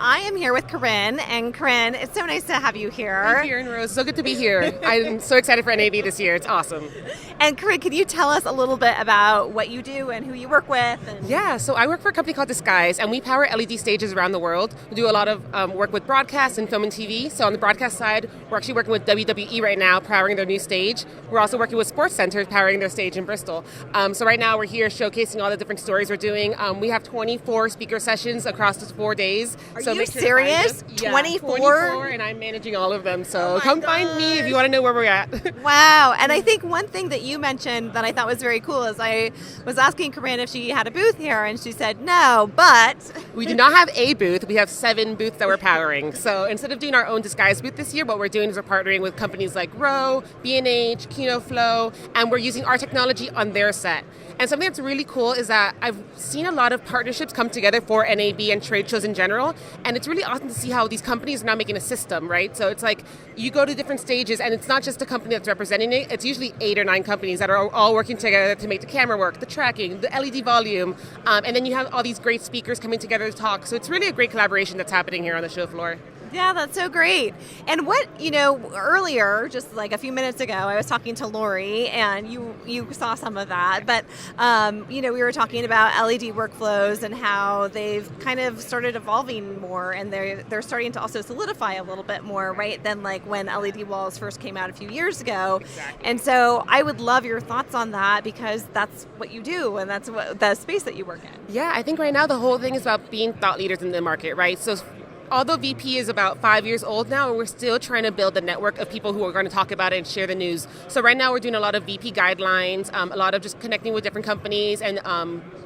I am here with Corinne, and Corinne, it's so nice to have you here. Thank you, Erin Rose. So good to be here. I'm so excited for NAB this year. It's awesome. And Corinne, can you tell us a little bit about what you do and who you work with? Yeah, so I work for a company called Disguise, and we power LED stages around the world. We do a lot of work with broadcast and film and TV. So on the broadcast side, we're actually working with WWE right now, powering their new stage. We're also working with Sports Center, powering their stage in Bristol. So right now we're here showcasing all the different stories we're doing. We have 24 speaker sessions across the 4 days. Are you serious? Yeah, 24? And I'm managing all of them. So come find me if you want to know where we're at. Wow. And I think one thing that you mentioned that I thought was very cool is I was asking Corinne if she had a booth here, and she said no, but... We do not have a booth. We have 7 booths that we're powering. So instead of doing our own Disguise booth this year, what we're doing is we're partnering with companies like Row, B&H, KinoFlow, and we're using our technology on their set. And something that's really cool is that I've seen a lot of partnerships come together for NAB and trade shows in general, and it's really awesome to see how these companies are now making a system, right? So it's like you go to different stages, and it's not just a company that's representing it, it's usually 8 or 9 companies that are all working together to make the camera work, the tracking, the LED volume, and then you have all these great speakers coming together to talk. So it's really a great collaboration that's happening here on the show floor. Yeah, that's so great. And what, earlier, just like a few minutes ago, I was talking to Lori, and you saw some of that, but, we were talking about LED workflows and how they've kind of started evolving more, and they're starting to also solidify a little bit more, right, than like when LED walls first came out a few years ago. Exactly. And so I would love your thoughts on that, because that's what you do, and that's what the space that you work in. Yeah, I think right now the whole thing is about being thought leaders in the market, right? So although VP is about 5 years old now, we're still trying to build a network of people who are going to talk about it and share the news. So right now we're doing a lot of VP guidelines, a lot of just connecting with different companies and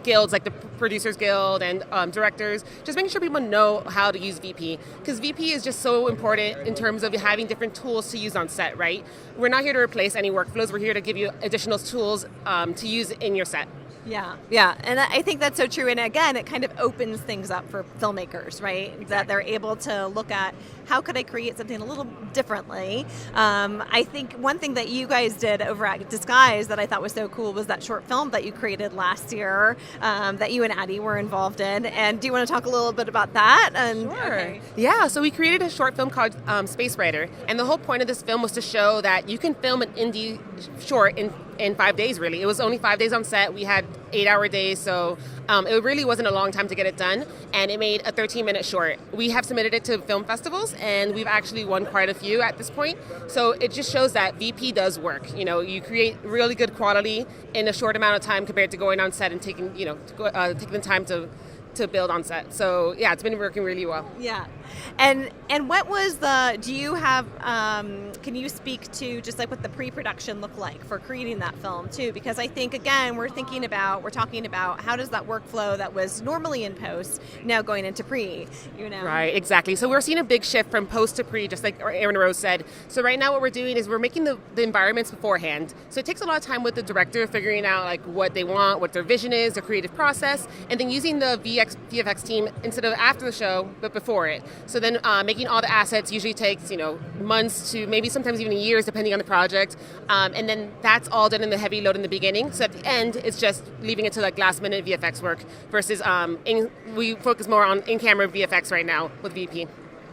guilds like the Producers Guild and directors, just making sure people know how to use VP. Because VP is just so important in terms of having different tools to use on set, right? We're not here to replace any workflows. We're here to give you additional tools to use in your set. Yeah, and I think that's so true. And again, it kind of opens things up for filmmakers, right? Exactly. That they're able to look at how could I create something a little differently. I think one thing that you guys did over at Disguise that I thought was so cool was that short film that you created last year that you and Addie were involved in. And do you want to talk a little bit about that? Sure. Okay. Yeah, so we created a short film called Space Rider. And the whole point of this film was to show that you can film an indie short in 5 days, really. It was only 5 days on set. We had 8-hour days, so it really wasn't a long time to get it done, and it made a 13-minute short. We have submitted it to film festivals, and we've actually won quite a few at this point, so it just shows that VP does work. You create really good quality in a short amount of time compared to going on set and taking the time to build on set. So yeah, it's been working really well. Yeah. And what was do you have, can you speak to just like what the pre-production looked like for creating that film too? Because I think, again, we're talking about how does that workflow that was normally in post now going into pre, Right, exactly. So we're seeing a big shift from post to pre, just like Erin Rose said. So right now what we're doing is we're making the environments beforehand. So it takes a lot of time with the director figuring out like what they want, what their vision is, their creative process, and then using the VFX team instead of after the show, but before it. So then making all the assets usually takes, months to maybe sometimes even years, depending on the project. And then that's all done in the heavy load in the beginning. So at the end, it's just leaving it to like last minute VFX work versus we focus more on in-camera VFX right now with VP.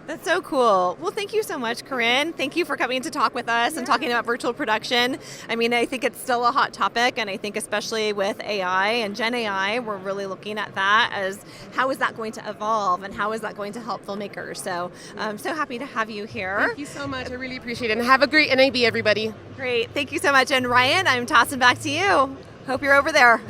That's so cool. Well, thank you so much, Corinne. Thank you for coming to talk with us and talking about virtual production. I mean, I think it's still a hot topic, and I think especially with AI and Gen AI, we're really looking at that as how is that going to evolve and how is that going to help filmmakers. So I'm so happy to have you here. Thank you so much. I really appreciate it. And have a great NAB, everybody. Great. Thank you so much. And Ryan, I'm tossing back to you. Hope you're over there.